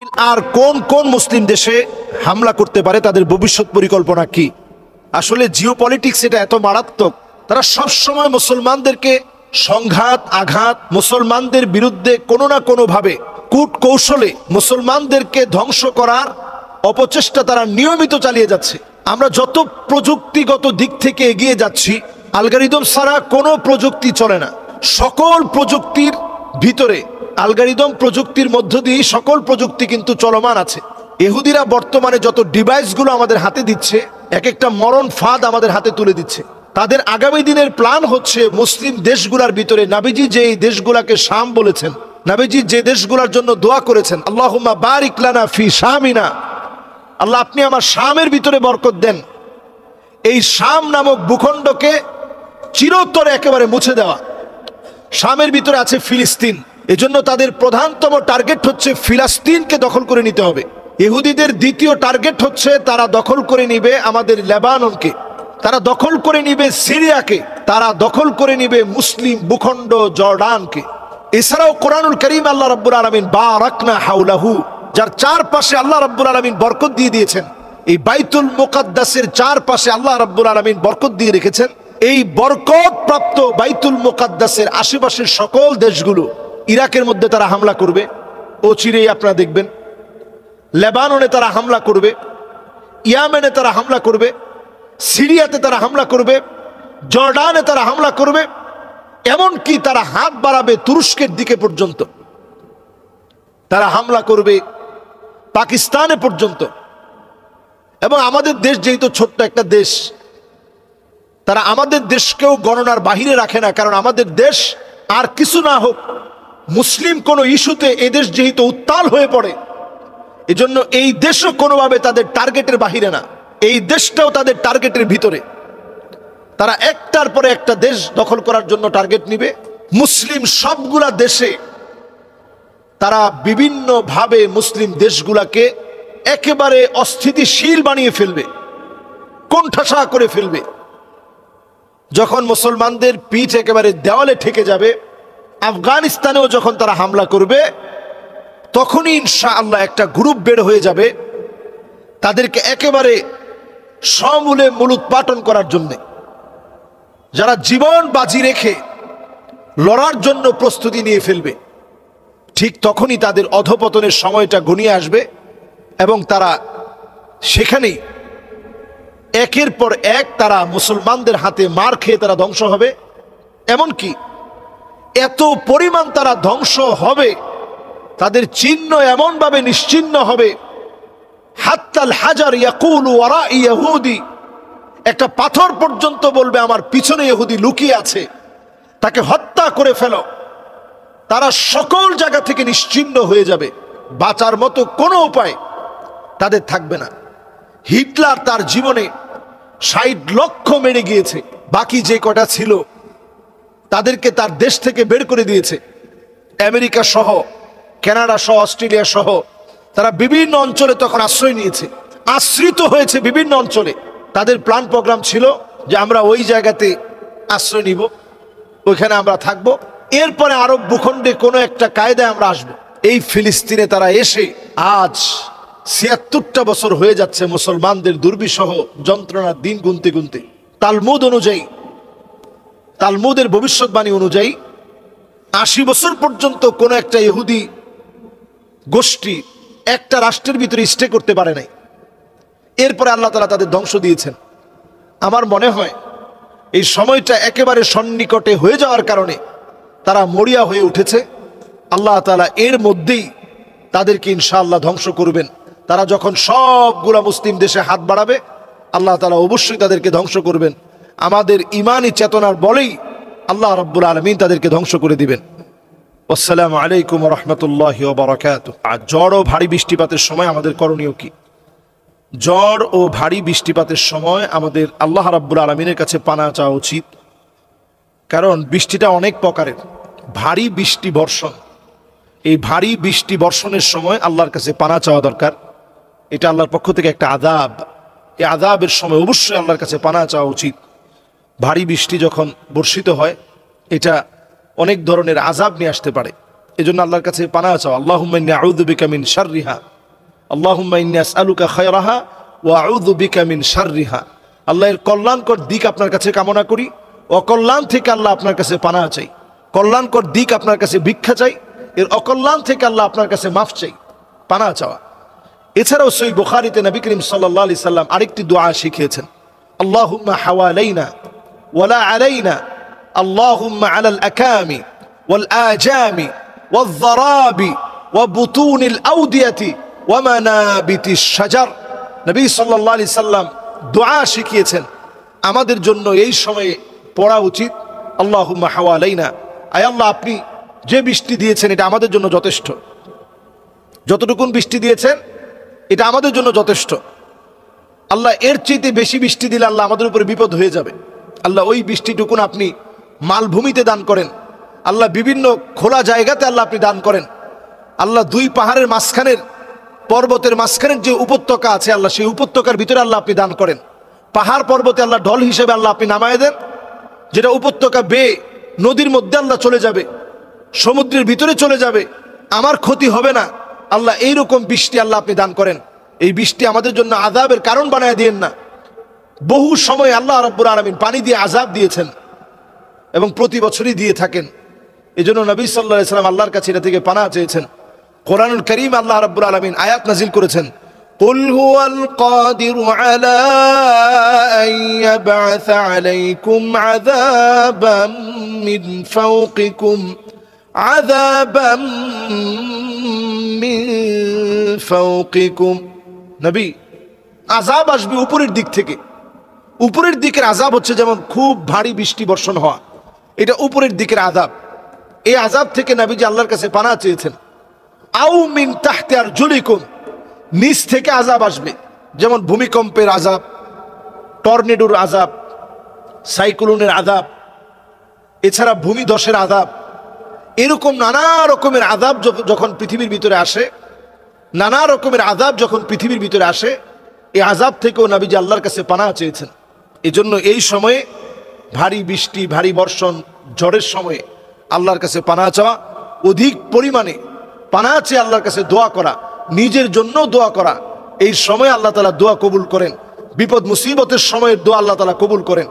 আর কোন কোন মুসলিম দেশে হামলা করতে পারে, তাদের ভবিষ্যৎ পরিকল্পনা কি? আসলে জিওপলিটিক্স এটা এত মারাত্মক, তারা সব সময় মুসলমানদেরকে সংঘাত আঘাত, মুসলমানদের বিরুদ্ধে কোনো না কোনো ভাবে কূট কৌশলে মুসলমানদেরকে ধ্বংস করার অপচেষ্টা তারা নিয়মিত চালিয়ে যাচ্ছে। আমরা যত প্রযুক্তিগত দিক থেকে এগিয়ে যাচ্ছি, অ্যালগরিদম ছাড়া কোনো প্রযুক্তি চলে না। সকল প্রযুক্তির ভিতরে অ্যালগরিদম প্রযুক্তির মধ্য দিয়ে সকল প্রযুক্তি কিন্তু চলমান আছে। ইহুদিরা বর্তমানে যত ডিভাইসগুলো আমাদের হাতে দিচ্ছে, এক একটা মরণ ফাঁদ আমাদের হাতে তুলে দিচ্ছে। তাদের আগামী দিনের প্ল্যান হচ্ছে মুসলিম দেশগুলোর ভিতরে নবীজি যে এই দেশগুলোকে শাম বলেছেন, নবীজি যে দেশগুলোর জন্য দোয়া করেছেন, আল্লাহুম্মা বারিক লানা ফি শামিনা, আল্লাহ আপনি আমার শামের ভিতরে বরকত দেন, এই শাম নামক ভূখণ্ডকে চিরতরে একেবারে মুছে দেওয়া। শামের ভিতরে আছে ফিলিস্তিন, এজন্য তাদের প্রধানতম টার্গেট হচ্ছে ফিলিস্তিনকে দখল করে নিতে হবে। ইহুদিদের দ্বিতীয় টার্গেট হচ্ছে তারা দখল করে নিবে আমাদের লেবাননকে, তারা দখল করে নিবে সিরিয়াকে, তারা দখল করে নিবে মুসলিম ভূখণ্ড জর্ডানকে। এছাড়াও কোরআনুল কারীম আল্লাহ রাব্বুল আলামিন বারাকনা হাওলাহু, যার চারপাশে আল্লাহ রাব্বুল আলামিন বরকত দিয়ে দিয়েছেন, এই বাইতুল মুকাদ্দাসের চারপাশে আল্লাহ রাব্বুল আলামিন বরকত দিয়ে রেখেছেন। এই বরকত প্রাপ্ত বাইতুল মুকাদ্দাসের আশেপাশের সকল দেশগুলো, ইরাকের মধ্যে তারা হামলা করবে, অচিরেই আপনারা দেখবেন। লেবাননে তারা হামলা করবে, ইয়ামেনে তারা হামলা করবে, সিরিয়াতে তারা হামলা করবে, জর্ডানে তারা হামলা করবে, এমনকি তারা হাত বাড়াবে তুরস্কের দিকে পর্যন্ত, তারা হামলা করবে পাকিস্তানে পর্যন্ত। এবং আমাদের দেশ যেহেতু ছোট্ট একটা দেশ, তারা আমাদের দেশকেও গণনার বাহিরে রাখে না, কারণ আমাদের দেশ আর কিছু না হোক মুসলিম কোনো ইস্যুতে এদেশ যেহেতু উত্তাল হয়ে পড়ে, এজন্য এই দেশও কোনোভাবে তাদের টার্গেটের বাহিরে না, এই দেশটাও তাদের টার্গেটের ভিতরে। তারা একটার পরে একটা দেশ দখল করার জন্য টার্গেট নিবে। মুসলিম সবগুলা দেশে তারা বিভিন্নভাবে মুসলিম দেশগুলাকে একেবারে অস্থিতিশীল বানিয়ে ফেলবে, কোণঠাসা করে ফেলবে। যখন মুসলমানদের পিঠ একেবারে দেওয়ালে ঠেকে যাবে, আফগানিস্তানেও যখন তারা হামলা করবে, তখনই ইনশাআল্লাহ একটা গ্রুপ বের হয়ে যাবে তাদেরকে একেবারে সমূলে মূলোৎপাটন করার জন্য। যারা জীবন বাজি রেখে লড়ার জন্য প্রস্তুতি নিয়ে ফেলবে, ঠিক তখনই তাদের অধপতনের সময়টা ঘনিয়ে আসবে এবং তারা সেখানেই একের পর এক তারা মুসলমানদের হাতে মার খেয়ে তারা ধ্বংস হবে। এমনকি এত পরিমাণ তারা ধ্বংস হবে, তাদের চিহ্ন এমনভাবে নিশ্চিহ্ন হবে, হাত্তাল হাজার ইয়াকুলু ওয়ারাই ইহুদি, একটা পাথর পর্যন্ত বলবে আমার পিছনে ইহুদি লুকিয়ে আছে, তাকে হত্যা করে ফেলো। তারা সকল জায়গা থেকে নিশ্চিহ্ন হয়ে যাবে, বাঁচার মতো কোনো উপায় তাদের থাকবে না। হিটলার তার জীবনে ৬০ লক্ষ মেরে গিয়েছে, বাকি যে কটা ছিল তাদেরকে তার দেশ থেকে বের করে দিয়েছে। আমেরিকা সহ, কানাডা সহ, অস্ট্রেলিয়া সহ তারা বিভিন্ন অঞ্চলে তখন আশ্রয় নিয়েছে, আশ্রিত হয়েছে বিভিন্ন অঞ্চলে। তাদের প্ল্যান প্রোগ্রাম ছিল যে আমরা ওই জায়গাতে আশ্রয় নিব, ওইখানে আমরা থাকব, এরপরে আরব ভূখণ্ডে কোনো একটা কায়দায় আমরা আসব। এই ফিলিস্তিনে তারা এসে আজ ৭৬টা বছর হয়ে যাচ্ছে মুসলমানদের দুর্বিষহ যন্ত্রণার দিন গুনতে গুনতে। তালমুদ অনুযায়ী, তালমুদের ভবিষ্যৎবাণী অনুযায়ী ৮০ বছর পর্যন্ত কোনো একটা ইহুদি গোষ্ঠী একটা রাষ্ট্রের ভিতরে স্টে করতে পারে নাই। এরপরে আল্লাহ তাআলা তাদের ধ্বংস দিয়েছেন। আমার মনে হয় এই সময়টা একেবারে সন্নিকটে হয়ে যাওয়ার কারণে তারা মরিয়া হয়ে উঠেছে। আল্লাহ তাআলা এর মধ্যেই তাদেরকে ইনশাআল্লাহ ধ্বংস করবেন। তারা যখন সবগুলা মুসলিম দেশে হাত বাড়াবে, আল্লাহ তাআলা অবশ্যই তাদেরকে ধ্বংস করবেন। আমাদের ইমানি চেতনার বলেই আল্লাহ রাব্বুল আলামিন তাদেরকে ধ্বংস করে দিবেন। আসসালামু আলাইকুম ওয়া রাহমাতুল্লাহি ওয়া বারাকাতুহু। আর ঝড় ও ভারী বৃষ্টিপাতের সময় আমাদের করণীয় কি? ঝড় ও ভারী বৃষ্টিপাতের সময় আমাদের আল্লাহ রাব্বুল আলামিনের কাছে পানাহ চাওয়া উচিত, কারণ বৃষ্টিটা অনেক প্রকারের। ভারী বৃষ্টি বর্ষণ, এই ভারী বৃষ্টি বর্ষণের সময় আল্লাহর কাছে পানাহ চাওয়া দরকার। এটা আল্লাহর পক্ষ থেকে একটা আযাব, এই আযাবের সময় অবশ্যই আল্লাহর কাছে পানাহ চাওয়া উচিত। ভারী বৃষ্টি যখন বর্ষিত হয়, এটা অনেক ধরনের আযাব নিয়ে আসতে পারে। এজন্য আল্লাহর কাছে পানাহ চাও। আল্লাহুম্মা ইন্নী আউযু বিকা মিন শাররিহা, আল্লাহুম্মা ইন্নী আসআলুকা খায়রাহা ওয়া আউযু বিকা মিন শাররিহা। আল্লাহর কল্যাণকর দিক আপনার কাছে কামনা করি, অকল্যাণ থেকে আল্লাহ আপনার কাছে পানাহ চাই। কল্যাণকর দিক আপনার কাছে ভিক্ষা চাই, এর অকল্যাণ থেকে আল্লাহ আপনার কাছে মাফ চাই, পানাহ চাওয়া। এছাড়াও সহিহ বুখারীতে নবী করিম সাল্লাল্লাহু আলাইহি সাল্লাম আরেকটি দোয়া শিখিয়েছেন, আল্লাহুম্মা হাওয়ালাইনা ওয়ালা আলাইনা, আল্লাহুম্মা আলাল আকামি ওয়াল আজামি ওয়াল যারাবি ওয়া বুতুনিল আউদিয়াতি ওয়া মানাবিতিশ শাজার। নবী সাল্লাল্লাহু আলাইহি সাল্লাম দোয়া শিখিয়েছেন আমাদের জন্য এই সময়ে পড়া উচিত, আল্লাহুম্মা হাওয়ালাইনা, আয় আল্লাহ আপনি যে বৃষ্টি দিয়েছেন এটা আমাদের জন্য যথেষ্ট, যতটুকুন বৃষ্টি দিয়েছেন এটা আমাদের জন্য যথেষ্ট। আল্লাহ এর চাইতে বেশি বৃষ্টি দিলে আল্লাহ আমাদের উপরে বিপদ হয়ে যাবে। আল্লাহ ওই বৃষ্টিটুকুন আপনি মালভূমিতে দান করেন, আল্লাহ বিভিন্ন খোলা জায়গাতে আল্লাহ আপনি দান করেন। আল্লাহ দুই পাহাড়ের মাঝখানের, পর্বতের মাঝখানের যে উপত্যকা আছে আল্লাহ সেই উপত্যকার ভিতরে আল্লাহ আপনি দান করেন। পাহাড় পর্বতে আল্লাহ ঢল হিসেবে আল্লাহ আপনি নামায় দেন, যেটা উপত্যকা বেয়ে নদীর মধ্যে আল্লাহ চলে যাবে, সমুদ্রের ভিতরে চলে যাবে, আমার ক্ষতি হবে না। আল্লাহ এইরকম বৃষ্টি আল্লাহ আপনি দান করেন। এই বৃষ্টি আমাদের জন্য আযাবের কারণ বানায় দিয়েন না। বহু সময় আল্লাহ রাব্বুল আলামিন পানি দিয়ে আযাব দিয়েছেন এবং প্রতি বছরই দিয়ে থাকেন। এজন্য নবী সাল্লাল্লাহু আলাইহি সাল্লাম আল্লাহর কাছে এটা থেকে পানাহ চেয়েছেন। কোরআনুল কারীম আল্লাহ রাব্বুল আলামিন আয়াত নাজিল করেছেন, কুল হুয়াল কাদিরু আলা আন ইয়াবআসা আলাইকুম আযাবাম মিন ফাওকিকুম আযাবাম মিন ফাওকিকুম। নবী, আযাব আসবে উপরের দিক থেকে। উপরের দিকের আযাব হচ্ছে যেমন খুব ভারী বৃষ্টি বর্ষণ হওয়া, এটা উপরের দিকের আযাব। এই আযাব থেকে নবীজি আল্লাহর কাছে পানাহ চেয়েছেন। আও মিন তাহতি আরজুলিকুম, নিচ থেকে আযাব আসবে, যেমন ভূমিকম্পের আযাব, টর্নেডোর আযাব, সাইক্লোনের আযাব, এছাড়া ভূমিধসের আযাব। এরকম নানা রকমের আযাব যখন পৃথিবীর ভিতরে আসে, নানা রকমের আযাব যখন পৃথিবীর ভিতরে আসে, এই আযাব থেকেও নবীজি আল্লাহর কাছে পানাহ চেয়েছেন। এজন্য এই সময়ে ভারী বৃষ্টি, ভারী বর্ষণ, ঝড়ের সময়ে আল্লাহর কাছে পানাহ চাওয়া, অধিক পরিমাণে পানাহ চেয়ে আল্লাহর কাছে দোয়া করা, নিজের জন্য দোয়া করা। এই সময় আল্লাহ তাআলা দোয়া কবুল করেন, বিপদ মুসিবতের সময়ের দোয়া আল্লাহ তাআলা কবুল করেন।